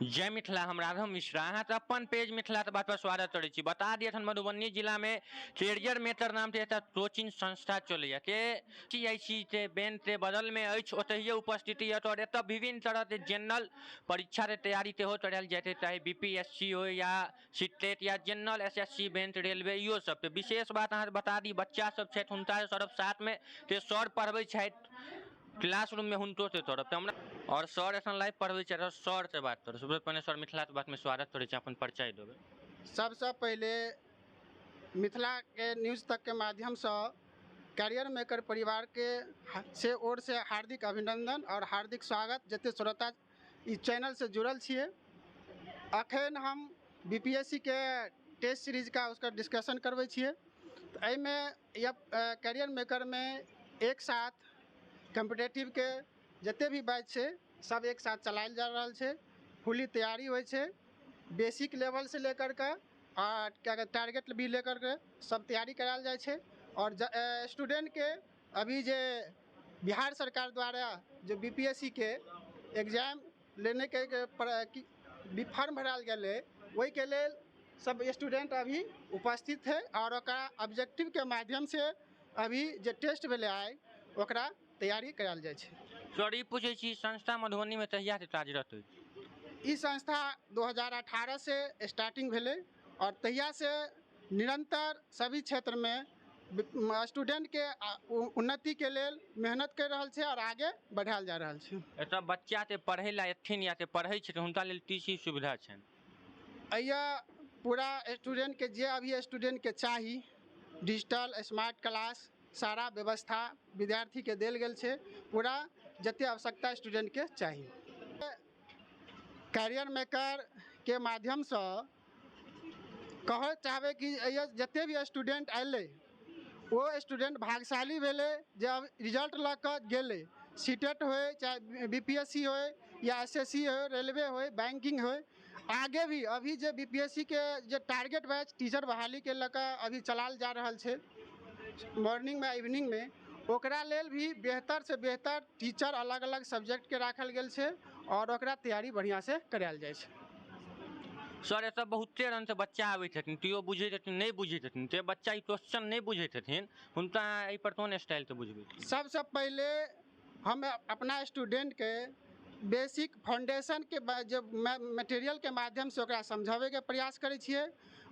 जय मिथिला। हम राघव मिश्रा अहाँ तऽ अपन पेज मिथिला तऽ बात पर स्वागत करै छी। बता दिए एखन मधुबनी जिला में ट्रेजर मेटर नाम से एकटा कोचिंग संस्था चलैया के TIC के बैंक के बगल में अछि, ओतहिए उपस्थिति है। और एतऽ विभिन्न तरह के जनरल परीक्षा के तैयारी सेहो करायल जाइत है, चाहे BPSC हो या सीटेट या जनरल SSC बैंक रेलवे इहो सब। विशेष बात अहाँ बता दी, बच्चा सब छथि हुनका सब साथ में सर पढ़बै छथि क्लासरूम में हुनको से तरफ हमरा और सर एखन लाइव पढ़बै छै। सर से बात करू। सबसे पहले सर मिथिला के बात में स्वागत करै छी, अपन परिचय देबै। सबसे पहले मिथिला के न्यूज़ तक के माध्यम से कैरियर मेकर परिवार के से ओर से हार्दिक अभिनंदन और हार्दिक स्वागत। जते श्रोता इस चैनल से जुड़ल छिए, अखन हम BPSC के टेस्ट सीरीज का उसका डिस्कशन करबै छिए। तो एहिमे कैरियर मेकर में एक साथ कॉम्पिटिटिव के जते भी बैच है सब एक साथ चलायल जा रहल छै। फुली तैयारी होइ छै, बेसिक लेवल से लेकर के और क्या कहते टारगेट भी लेकर के सब तैयारी करायल जाए छै। और स्टूडेंट के अभी जे बिहार सरकार द्वारा जो BPSC के एग्जाम लेने के फॉर्म भराल गेलै, वही के लेल सब स्टूडेंट अभी उपस्थित है और ओकरा ऑब्जेक्टिव के माध्यम से अभी जे टेस्ट भेलै आइ ओकरा तैयारी करायल जाए छै। सर ई पूछे छी, संस्था मधुबनी में कहिया से कार्यरत है? ई संस्था 2018 से स्टार्टिंग भेलै और तहिया से निरंतर सभी क्षेत्र में स्टूडेंट के उन्नति के लेल मेहनत कर रहल छै और आगे बढ़ायल जा रहल छै। एतऽ बच्चा के पढ़ै ला एथिन या पढ़ै छै तऽ हुनका लेल TC सुविधा छनि? अइया पूरा स्टूडेंट के जे अभी स्टूडेंट के चाही डिजिटल स्मार्ट क्लास सारा व्यवस्था विद्यार्थी के देल गेल छै, पूरा जते आवश्यकता स्टूडेंट के चाही। कैरियर मेकर के माध्यम से कह चाहबै कि जते भी स्टूडेंट अयलै वो स्टूडेंट भाग्यशाली भेलै जे अब रिजल्ट लऽ कऽ गेलै। सीटेट होय चाहे BPSC होय या SSC हो, रेलवे होय, बैंकिंग होय, आगे भी अभी जे BPSC के जे टारगेट बैच टीचर बहाली के लऽ कऽ अभी चलाल जा रहल छै मॉर्निंग में इवनिंग में, ओकरा लेल भी बेहतर से बेहतर टीचर अलग अलग सब्जेक्ट के राखल गेल छै और ओकरा तैयारी बढ़िया से करायल जाए छै। सर एतऽ बहुते रंग से बच्चा आबै छथिन, केओ बुझै छथिन नहि बुझै छथिन, ते बच्चा ई क्वेश्चन नहीं बुझै छथिन, हुनका एहि पर कोन स्टाइल से बुझबै? सबसे पहले हम अपना स्टूडेंट के बेसिक फाउंडेशन के जो मटेरियल के माध्यम से ओकरा समझावे के प्रयास करै छियै।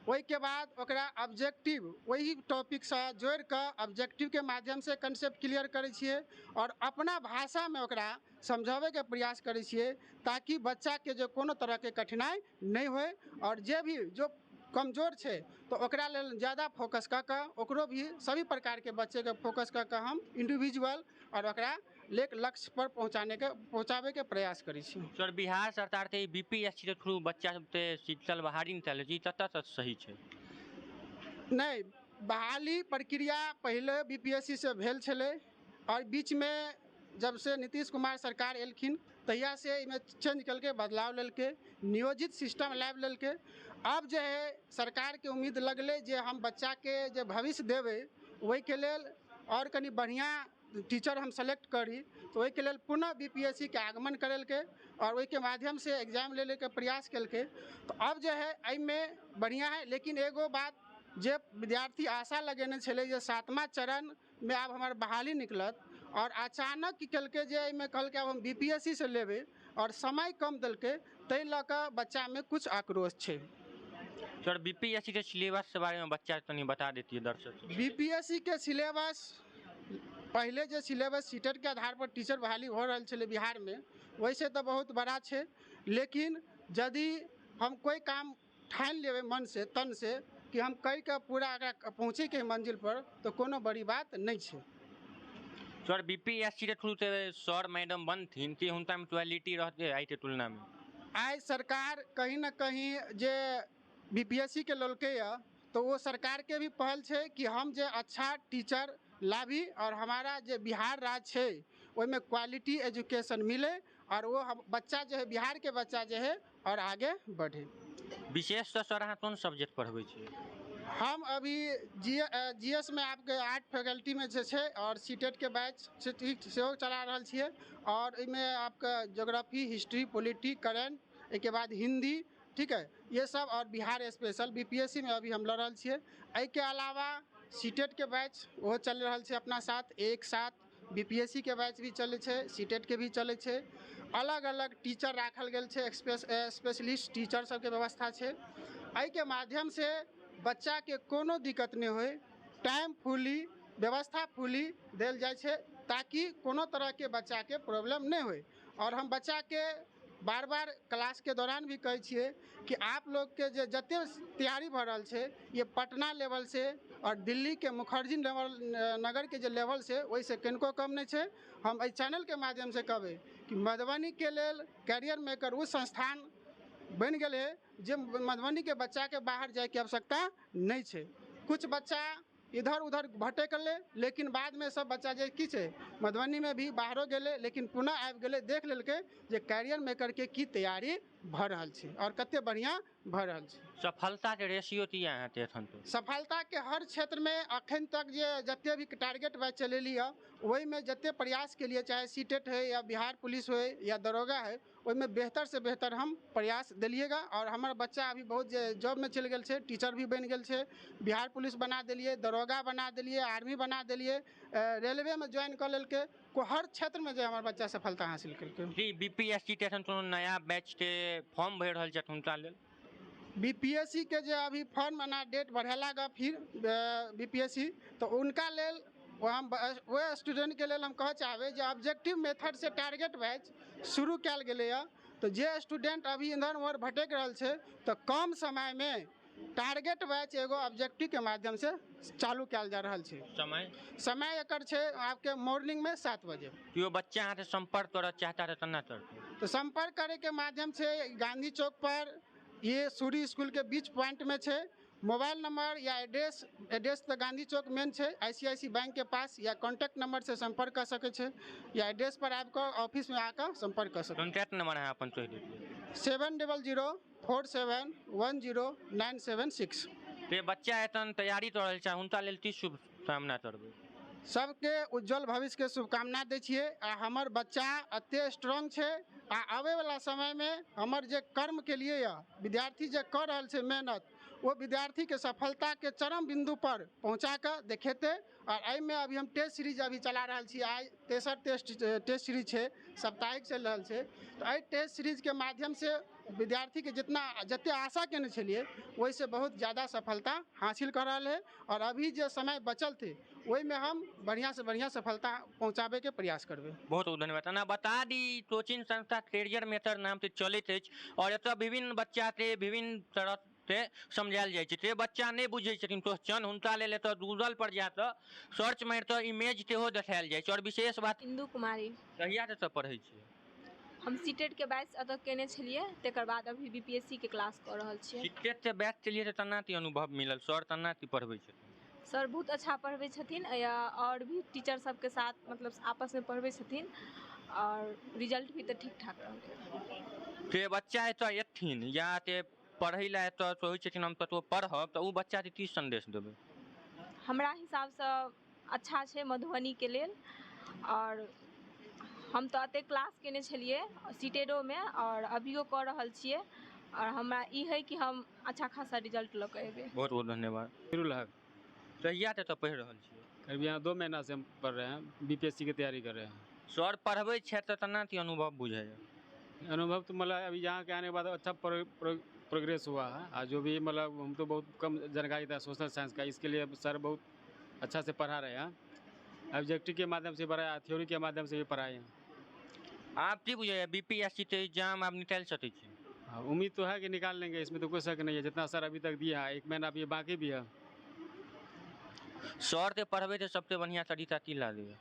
वही के बाद ओकरा ऑब्जेक्टिव वही टॉपिक से जोड़ कर ऑब्जेक्टिव के माध्यम से कंसेप्ट क्लियर करै छियै और अपना भाषा में ओकरा समझावे के प्रयास करै छियै, ताकि बच्चा के जो कोनो तरह के कठिनाई नहीं होय और जे भी जो कमजोर छै तो ओकरा लेल ज़्यादा फोकस कऽ कऽ ओकरो भी सभी प्रकार के बच्चे के फोकस कऽ कऽ हम इंडिविजुअल और ओकरा लेक लक्ष्य पर पहुँचावे के प्रयास करै छी। सर बिहार सरकार के BPSC के थ्रू बच्चा सब ते शिक्षण बहाली निकाले छै, कतऽ तक सही छै? नहीं, बहाली प्रक्रिया पहले BPSC से भेल छलै और बीच में जब से नीतीश कुमार सरकार एलखिन तहिया से इमें चेंज करके बदलाव लेलके, नियोजित सिस्टम लाइव लेलके। अब जो है सरकार के उम्मीद लगले जे हम बच्चा के जो भविष्य देवे वही के लेल और कनी बढ़िया टीचर हम सेलेक्ट करी, तो वही के लेल पुनः BPSC के आगमन करेलके और वही के माध्यम से एग्जाम ले के प्रयास केलके। तो अब जो है में बढ़िया है, लेकिन एगो बात जे विद्यार्थी आशा लगेने छले जे 7वां चरण में आब हमार बहाली निकलत और अचानक केलके जे में कहलके अब हम BPSC से लेबै और समय कम देलके, तै लऽ कऽ बच्चा में कुछ आक्रोश छै। सर BPSC के सिलेबस के बारे में बच्चा तनी बता देतिए दर्शक। BPSC के सिलेबस पहले जो सिलेबस सीटेट के आधार पर टीचर बहाली हो रहा है बिहार में, वैसे तो बहुत बड़ा है, लेकिन यदि हम कोई काम ठान लेवे मन से तन से कि हम कई का पूरा अगर पहुँचे के मंजिल पर, तो कोनो बड़ी बात नहीं है। सर BPSC के थ्रू से सर मैडम बनथिन कि हुनका में क्वालिटी रहते आई के तुलना में? आई सरकार कहीं ना कहीं जे BPSC के ललके तो वो सरकार के भी पहल है कि हम जे अच्छा टीचर लाभी और हमारा जो बिहार राज्य है उसमें क्वालिटी एजुकेशन मिले और वो हम बच्चा जो है बिहार के बच्चा जो है और आगे बढ़े। विशेष तो सर अहाँ कोन सब्जेक्ट पढ़बै छियै? हम अभी GS में आपके 8 फैकल्टी में छे और सीटेट के बैच से चला रहा छे और इनमें आपका ज्योग्राफी, हिस्ट्री, पॉलिटी, करेंट एक बाद हिंदी, ठीक है, ये सब, और बिहार स्पेशल बीपीएससी में अभी हम लड़ रहा छिए। एहि के अलावा सीटेट के बैच वो चल रहा है अपना साथ, एक साथ बीपीएससी के बैच भी चले छे, सीटेट के भी चले छे। अलग अलग टीचर राखल गेल छे, स्पेशलिस्ट टीचर सबके व्यवस्था छे। एहि के माध्यम से बच्चा के कोनो दिक्कत नहीं होए, टाइम फुली व्यवस्था फुली देल जाए छे, ताकि कोनो तरह के बच्चा के प्रॉब्लम नहीं होए। और हम बच्चा के बार बार क्लास के दौरान भी कहे छिए कि आप लोग के जे जते तैयारी भ रहल छे, ये पटना लेवल से और दिल्ली के मुखर्जी नगर के जे लेवल से, वही से कनिको कम नहीं छे। हम एहि चैनल के माध्यम से कहबे कि मधुबनी के लेल कैरियर मेकर वो संस्थान बन गए जे मधुबनी के बच्चा के बाहर जाए के आवश्यकता नहीं छे। कुछ बच्चा इधर उधर भटकले, लेकिन बाद में सब बच्चा जे की छे मधुबनी में भी बाहरो गेले, लेकिन पुनः आबि गेले, देख लेलके जे कैरियर मेकर के की तैयारी भ रहल छे और कते बढ़िया भ रहल छे। सफलता के रेशियो तिया है एखन तो सफलता के हर क्षेत्र में अखन तक जे जते भी टारगेट बैच चलेली है, वही में जते प्रयास के लिए, चाहे सीटेट है या बिहार पुलिस हो या दरोगा है, वही में बेहतर से बेहतर हम प्रयास दिलिएगा। और हमार बच्चा अभी बहुत जॉब में चल गए छे, टीचर भी बन गए छे, बिहार पुलिस बना दिलिए, दरोगा बना दिलिए, आर्मी बना दिलिए, रेलवे में ज्वाइन कर लेलके। को हर क्षेत्र में जो हमार बच्चा सफलता हासिल करके जी बीपीएससी के एखन कोनो नया बैच के फॉर्म भर रहल छे हुनका लेल। बीपीएससी के जो अभी फॉर्म ना डेट बढ़ेलागा फिर बीपीएससी, तो उनका लेल वो स्टूडेंट के लेल हम कह चाहबे जे ऑब्जेक्टिव मेथड से टारगेट बैच शुरू कल गए। तो जे स्टूडेंट अभी इधर उधर भटक रहा है, तो कम समय में टारगेट बैच एगो ऑब्जेक्टिव के माध्यम से चालू कल जा रहा है। समय एकर छे आपके मॉर्निंग में 7 बजे। यो बच्चा यहाँ से संपर्क करना चाहता है तना तो संपर्क करे के माध्यम से गांधी चौक पर ये सूरी स्कूल के बीच पॉइंट में छे। मोबाइल नंबर या एड्रेस तो गांधी चौक मेन छे, आईसीआईसी बैंक के पास, या कॉन्टैक्ट नंबर से संपर्क कर सके छे, या एड्रेस पर आपको ऑफिस में आकर संपर्क कर सके। कॉन्टैक्ट नंबर है अपन कह दीजिए। 7004710976। ते बच्चा एतन तैयारी कर रहल छै, हुनका लेल की शुभकामना करबै? सबके उज्जवल भविष्य के शुभकामना दै छियै। आ हमर बच्चा अते स्ट्रांग छे, आ आवे वाला समय में हमर जे कर्म के लिए विद्यार्थी जे कर रहल छे मेहनत, वो विद्यार्थी के सफलता के चरम बिंदु पर पहुंचा कर देखेते। और एहि में अभी हम टेस्ट सीरीज अभी चला रहा छी, आज तेसर टेस्ट सीरीज छे, साप्ताहिक चल रहा छे। तो एहि टेस्ट सीरीज के माध्यम से विद्यार्थी के जते आशा केने छलिए, वही से बहुत ज़्यादा सफलता हासिल कर रहा है। और अभी जो समय बचल थे, वही में हम बढ़िया से बढ़िया सफलता पहुँचाबे के प्रयास करबे। बहुत बहुत धन्यवाद। ना बता दी कोचिंग संस्था कैरियर मेथड नाम से चलित अछि, और एतऽ विभिन्न बच्चा के विभिन्न तरह से समझायल जाइ छै। ते बच्चा नहीं बुझे छथिन क्वेश्चन, हुनका लेल एतऽ गूगल पर जा कऽ सर्च मारि कऽ इमेज सेहो देखायल जाइ छै। और विशेष बात, इंदु कुमारी कहिया से पढ़ै छियै? हम सीटेट के बैच अतऽ केने छलिए, तेकर बाद अभी बीपीएससी के क्लास कर रहल छियै। सीटेट से बैच के लिए तना की अनुभव मिलल? सर तना की पढ़बै छथिन? सर बहुत अच्छा पढ़बै छथिन, और भी टीचर सबके साथ मतलब आपस में पढ़बै छथिन, और रिजल्ट भी तो ठीक ठाक रहलै। ते बच्चा एतऽ एथिन या ते पढ़ै ला एतऽ सोचै छथिन हम कतौ पढ़ब, तऽ उ बच्चा के की संदेश देबै? हमरा हिसाब से अच्छा छै मधुबनी के लेल। और हम तो अते क्लास केने छलिए सीटेडो में, और अभियो कर रहल छियै, और हमरा ई है कि हम अच्छा खासा रिजल्ट लऽ के एबै। बहुत बहुत धन्यवाद। कहिया से पढ़ रहल छियै? अभी यहाँ 2 महीना से हम पढ़ रहे हैं, बीपीएससी की तैयारी कर रहे हैं। सर पढ़बै छै तऽ तना की अनुभव बुझाइए? अनुभव तो मतलब अभी यहाँ के आने के बाद अच्छा प्रोग्रेस हुआ है। आज जो भी मतलब हम तो बहुत कम जानकारी था सोशल साइंस का, इसके लिए सर बहुत अच्छा से पढ़ा रहे हैं। ऑब्जेक्टिव के माध्यम से पढ़ाया, थ्योरी के माध्यम से भी पढ़ाए हैं। आप की बुझाइए बीपीएससी के एग्जाम आप निकाल सकै छी? हाँ, उम्मीद तो है कि निकाल लेंगे, इसमें तो कोई शक नहीं है। जितना सर अभी तक दिया है, 1 महीना अभी बाकी भी है। सर के पढ़बै तो सबसे बढ़िया तरीका की लागैए?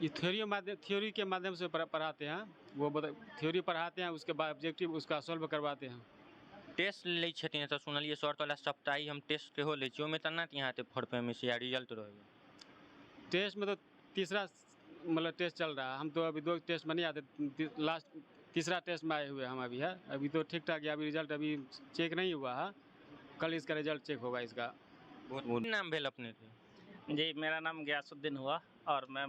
ये थ्योरी के माध्यम से पढ़ाते हैं। वो थ्योरी पढ़ाते हैं, उसके बाद ऑब्जेक्टिव उसका सॉल्व करवाते हैं। टेस्ट लै छथिन तऽ सुनलिए सर तोला सप्ताही हम टेस्ट सेहो लै छी, ओहिमे तना यहाँ ते फॉर में से रिजल्ट रहेगा? टेस्ट में तो तीसरा मतलब टेस्ट चल रहा है। हम तो अभी 2 टेस्ट में नहीं आते, लास्ट तीसरा टेस्ट में आए हुए हम अभी है। अभी तो ठीक ठाक है, अभी रिजल्ट अभी चेक नहीं हुआ है, कल इसका रिजल्ट चेक होगा इसका। बहुत बहुत नाम भेल अपने के? जी मेरा नाम गयासुद्दीन हुआ, और मैं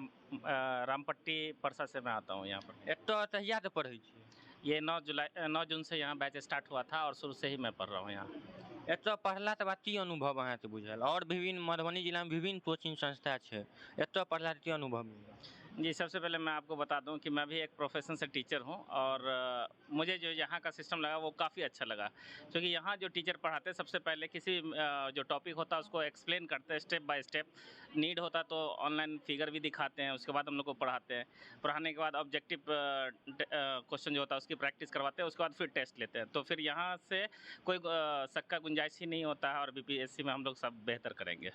रामपट्टी परसा से मैं आता हूँ यहाँ पर। एतऽ तहिया से पढ़ै छी? ये 9 जून से यहाँ बैच स्टार्ट हुआ था और शुरू से ही मैं पढ़ रहा हूँ यहाँ। एतऽ पढ़ला के बाद की अनुभव अहाँके बुझल? और विभिन्न मधुबनी जिला में विभिन्न कोचिंग संस्था है, एतऽ पढ़ला के की अनुभव मिलल? जी, सबसे पहले मैं आपको बता दूं कि मैं भी एक प्रोफेशन से टीचर हूं और मुझे जो यहाँ का सिस्टम लगा वो काफ़ी अच्छा लगा, क्योंकि यहाँ जो टीचर पढ़ाते हैं सबसे पहले किसी जो टॉपिक होता है उसको एक्सप्लेन करते हैं स्टेप बाय स्टेप। नीड होता तो ऑनलाइन फिगर भी दिखाते हैं, उसके बाद हम लोग को पढ़ाते हैं। पढ़ाने के बाद ऑब्जेक्टिव क्वेश्चन जो होता है उसकी प्रैक्टिस करवाते हैं, उसके बाद फिर टेस्ट लेते हैं। तो फिर यहाँ से कोई शक का गुंजाइश ही नहीं होता है और BPSC में हम लोग सब बेहतर करेंगे।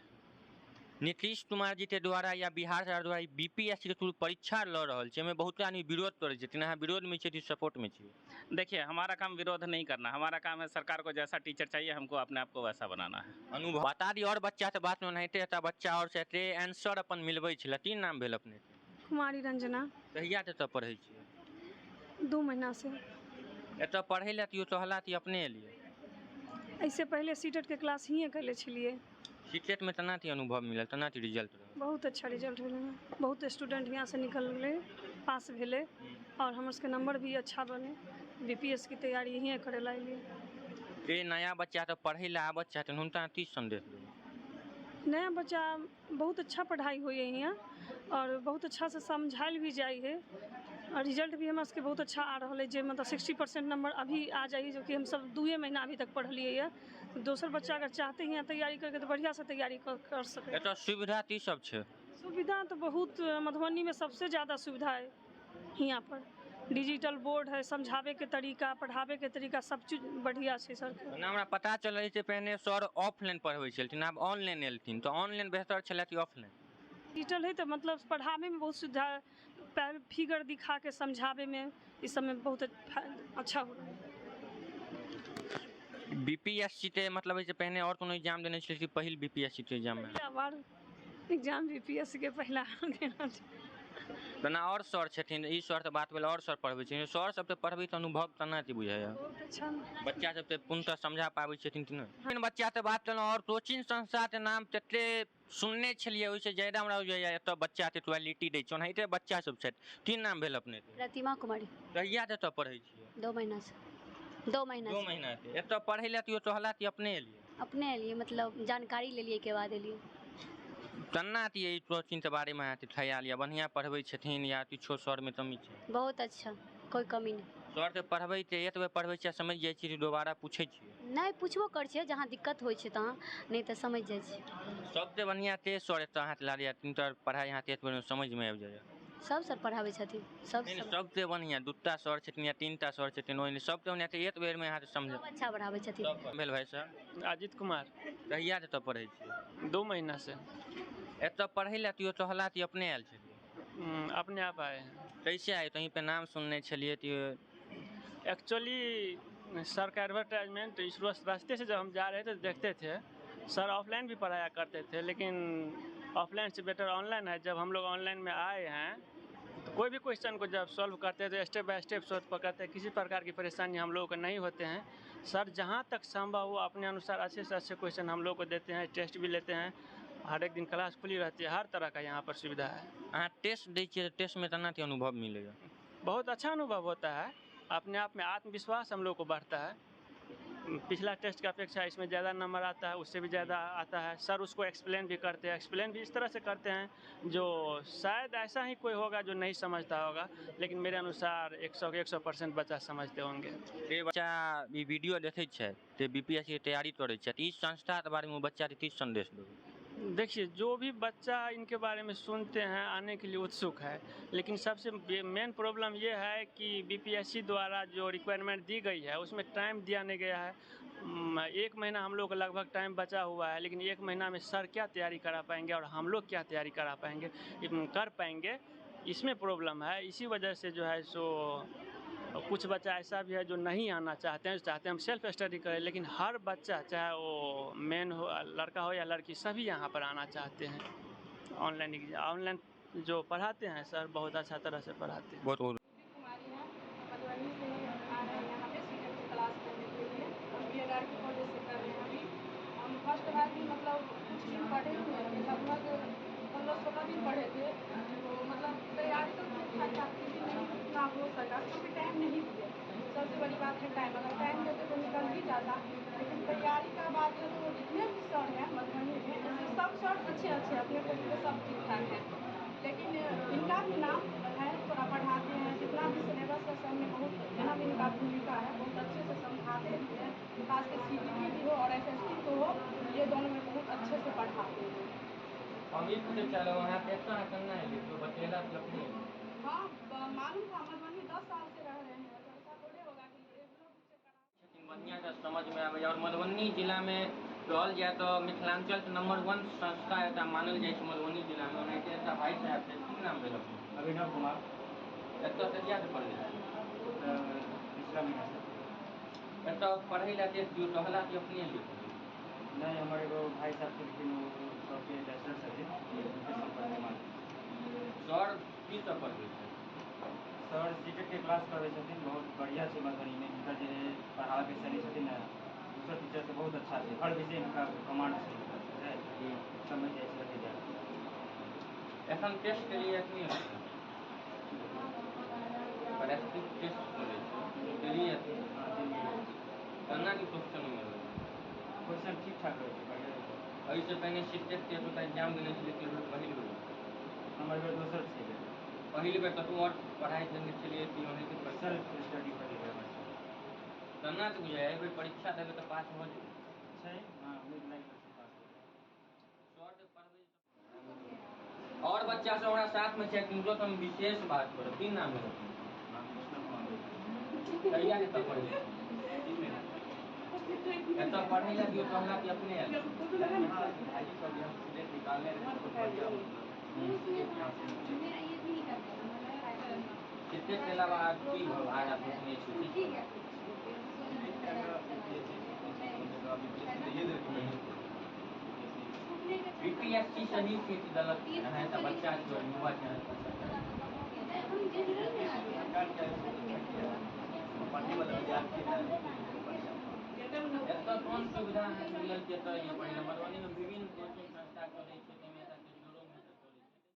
नीतीश कुमार जी के द्वारा या बिहार सरकार द्वारा BPSC के थ्रू परीक्षा लऽ रहल छै, एहिमे बहुत आदमी विरोध करै छथिन, अहाँ विरोधमे छियै कि सपोर्टमे छियै? देखिए, हमारा काम विरोध नहीं करना, हमारा काम है सरकार को जैसा टीचर चाहिए हमको अपने आप को वैसा बनाना है। अनुभव बता दी। और बच्चा से बात में ओनाहिते एतऽ बच्चा और से आंसर अपन मिलबै छलै। की नाम भेल अपने? कुमारी रंजना। कहिया से एतऽ पढ़ै छियै? 2 महीना से। एतऽ पढ़ै लए तियो चहला कि अपने एलियै? ऐसे पहले सीटेट के क्लास ही कैले छलिए। सीटेट में तना ती अनुभव मिलल, तना ती रिजल्ट रहल? बहुत अच्छा रिजल्ट भेलै, बहुत स्टूडेंट यहाँ से निकल गए, पास भेले और हमर सबके नंबर भी अच्छा बने। BPS की तैयारी यहीं करे ला एलिए। ये नया बच्चा तो पढ़ै लए आबत छथिन, हुनका की संदेश देबै? नया बच्चा बहुत अच्छा पढ़ाई होइए यहाँ और बहुत अच्छा से समझाइल भी जाइ है और रिजल्ट भी हमरा सबके बहुत अच्छा आ रहा है, जो मतलब 60% नंबर अभी आ जाइए, जो कि हम सब 2 महीना अभी तक पढ़लिए है। दोसर बच्चा अगर चाहते हैं यहाँ तैयारी करके तो बढ़िया से तैयारी कर सके। एतऽ सुविधा की सब छै? सुविधा तो बहुत, मधुबनी में सबसे ज़्यादा सुविधा है यहाँ पर। डिजिटल बोर्ड है, समझावे के तरीका, पढ़ावे के तरीका सब चीज बढ़िया है सर के। हमरा पता चलै छै पहिने सर ऑफलाइन पढ़बै छलखिन, आब ऑनलाइन एलखिन, तो ऑनलाइन बेहतर छलै कि ऑफलाइन? डिजिटल है तो मतलब पढ़ावे में बहुत सुविधा है, फिगर दिखा के समझावे में इस सब में बहुत अच्छा हो रहा है। BPSC के मतलब है पहले और कोनो एग्जाम देने छलियै कि पहिल BPSC के एग्जाम में? पहला बार एग्जाम BPSC के पहला देना छै। तना और सर छथिन, ई सर तऽ बात भेल, और सर पढ़बै छथिन, सर सब तऽ पढ़बै तऽ अनुभव तना की बुझाइए? बहुत अच्छा। बच्चा सब तऽ पूर्णतः समझा पाबै छथिन कि नहि? बच्चा तऽ बात केलहुँ, और कोचिंग संस्था के नाम तते सुनने छलियै, ओहिसँ ज्यादा हमरा बुझाइए एतऽ बच्चा के क्वालिटी दै छै, ओनाहिते बच्चा सब छथि। की नाम भेल अपने? प्रतिमा कुमारी। कहिया एतऽ पढ़ै छियै? 2 महीना से। 2 महीना 2 से। महीना से एतऽ पढ़ै लए तियो चहला कि अपने एलियै? अपने लिए मतलब जानकारी ले लिए के बाद एलिए। केना की ई कोचिंग के बारे में अहाँके ख्याल या बढ़िया पढ़बै छथिन या किछो सर में कमी छै? बहुत अच्छा, कोई कमी नहीं। सर के पढ़बै छै, एक बेर पढ़बै छै समझ जाइ छियै, दोबारा पूछै छियै? नहीं पूछबो कर छियै, जहाँ दिक्कत होइ छै तहाँ, नहीं तो समझ जाइ छियै। सबसे बढ़िया के सर एतऽ अहाँके लागैए तिनकर पढ़ाइ अहाँके एक बेर समझ में आबि जाइए? सब सर पढ़ाबै छथिन, सब नहीं, सब सबसे बढ़िया 2टा सर छथिन या 3टा सर छथिन, ओहिने सबसे बढ़िया तऽ एक बेर में अहाँके समझ अच्छा पढ़ाबै छथिन। सब भेल भाई साहब? अजित कुमार। कहिया एतऽ पढ़ै छियै? 2 महीना से। एतऽ पढ़ै लए तियो चहला कि अपने आयल छलियै? अपने आप आए हैं। कैसे आए? कहीं पे नाम सुनने छलिए तियो? एक्चुअली सर का एडवर्टाइजमेंट इस रास्ते से जब हम जा रहे थे तो देखते थे सर ऑफलाइन भी पढ़ाया करते थे, लेकिन ऑफलाइन से बेटर ऑनलाइन है। जब हम लोग ऑनलाइन में आए हैं तो कोई भी क्वेश्चन को जब सॉल्व करते हैं तो स्टेप बाय स्टेप सॉल्व करते हैं, किसी प्रकार की परेशानी हम लोगों को नहीं होते हैं। सर जहाँ तक संभव हो अपने अनुसार अच्छे से अच्छे क्वेश्चन हम लोग को देते हैं, टेस्ट भी लेते हैं, हर एक दिन क्लास खुली रहती है, हर तरह का यहाँ पर सुविधा है। अहाँ टेस्ट दै छियै, टेस्ट में तना की अनुभव मिलेगा? बहुत अच्छा अनुभव होता है, अपने आप में आत्मविश्वास हम लोग को बढ़ता है। पिछला टेस्ट की अपेक्षा इसमें ज़्यादा नंबर आता है, उससे भी ज़्यादा आता है। सर उसको एक्सप्लेन भी करते हैं, एक्सप्लेन भी इस तरह से करते हैं जो शायद ऐसा ही कोई होगा जो नहीं समझता होगा, लेकिन मेरे अनुसार 100 के 100% बच्चा समझते होंगे। ये बच्चा ई वीडियो देखै छै ते BPSC के तैयारी करै छै, ई संस्था के बारे में बच्चा के की संदेश देबै? देखिए, जो भी बच्चा इनके बारे में सुनते हैं आने के लिए उत्सुक है, लेकिन सबसे मेन प्रॉब्लम ये है कि BPSC द्वारा जो रिक्वायरमेंट दी गई है उसमें टाइम दिया नहीं गया है। 1 महीना हम लोग को लगभग टाइम बचा हुआ है, लेकिन 1 महीना में सर क्या तैयारी करा पाएंगे और हम लोग क्या तैयारी करा पाएंगे, कर पाएंगे, इसमें प्रॉब्लम है। इसी वजह से जो है सो कुछ बच्चा ऐसा भी है जो नहीं आना चाहते हैं, चाहते हैं हम सेल्फ स्टडी करें, लेकिन हर बच्चा चाहे वो मेन हो, लड़का हो या लड़की, सभी यहाँ पर आना चाहते हैं। ऑनलाइन जो पढ़ाते हैं सर बहुत अच्छा तरह से पढ़ाते हैं। बहुत बहुत कुमारी हैं, मधुबनी से आ रहे हैं यहाँ पे सीटेट की क्लास करने के लिए। हम BED की कॉलेज से कर रहे हैं अभी। हम फर्स्ट बार भी मतलब कुछ दिन पढ़े हुए थे, लगभग 15-16 दिन पढ़े थे, तो मतलब तैयारी तो ठीक ठाक था, लेकिन नहीं उतना हो सका क्योंकि टाइम नहीं दिया। थे टाइम, अगर टाइम देते तो निकल भी जाता। लेकिन तैयारी का बात है तो जितने भी सर हैं मधुबनी में, जैसे सब सर अच्छे अच्छे अपने कोटि के सब ठीक ठाक हैं, लेकिन इनका भी नाम है, थोड़ा पढ़ाते हैं, जितना भी सिलेबस है सब में बहुत अहम इनका भूमिका है, बहुत अच्छे से समझाते भी हैं, खास कर CBT भी हो और SST तो हो, ये दोनों में बहुत अच्छे से पढ़ाते हैं। हम ये पूछे चलो वहाँ पे कहाँ करना है तो बतेला तो अपने हाँ मालूम था, मधुबनी 10 साल से रह रहे हैं, तो ऐसा थोड़े होगा कि रेगुलर रूप से करा। बढ़िया से समझ में आवे और मधुबनी जिला में कहल जाए तो मिथिलांचल के नंबर 1 संस्था एटा मानल जाए मधुबनी जिला में। ओनाहिते एकटा भाई साहब के की नाम भेल अभिनव कुमार एतऽ कहिया से पढ़ले पिछला महीना से। एतऽ पढ़ै लए देख दियौ कहला कि अपने लिख नहीं हमारे एगो भाई साहब थे, लेकिन वो सबके लेक्चर से थे, उनके संपर्क में मान सर की सब पढ़बै छै सर सीटेट के क्लास करबे छथिन, बहुत बढ़िया से मधुबनी में इनका जो है पढ़ावे के शैली छथिन ना, दूसरा टीचर से बहुत अच्छा से हर विषय इनका कमांड है, समझ जैसे जाए। एखन टेस्ट के लिए अपने प्रैक्टिस टेस्ट चलै छै देलिए केना की क्वेश्चन में क्वेश्चन ठीक ठाक रहे थे, बढ़िया रहे। एहिसँ पहिने सीटेट के तो एग्जाम देने छलिए कि पहिल बेर हमारे बेर दोसर छे, पहिल बेर कतहु और पढ़ाई देने छलिए कि ओनाहिते सर स्टडी कर रहे केना के बुझाइ एहि बेर परीक्षा देबै तऽ पास भऽ जेबै छै। हाँ उम्मीद नहीं करते पास सर के पढ़बै और बच्चा सब हमरा साथ में छै, किनको हम विशेष बात करब। की नाम है कहिया के तक पढ़ै एतऽ पढ़ै लए दियौ कहला कि अपने भाई सब यहाँ से निकालने कितने के अलावा की आगा सोचने छी BPSC सही से कि गलत है तो बच्चा जो युवा पढ़ने वाला विद्यार्थी एतऽ कोन सुविधा है मिलल के तो मधुबनी में विभिन्न कोचिंग संस्था चलै छै।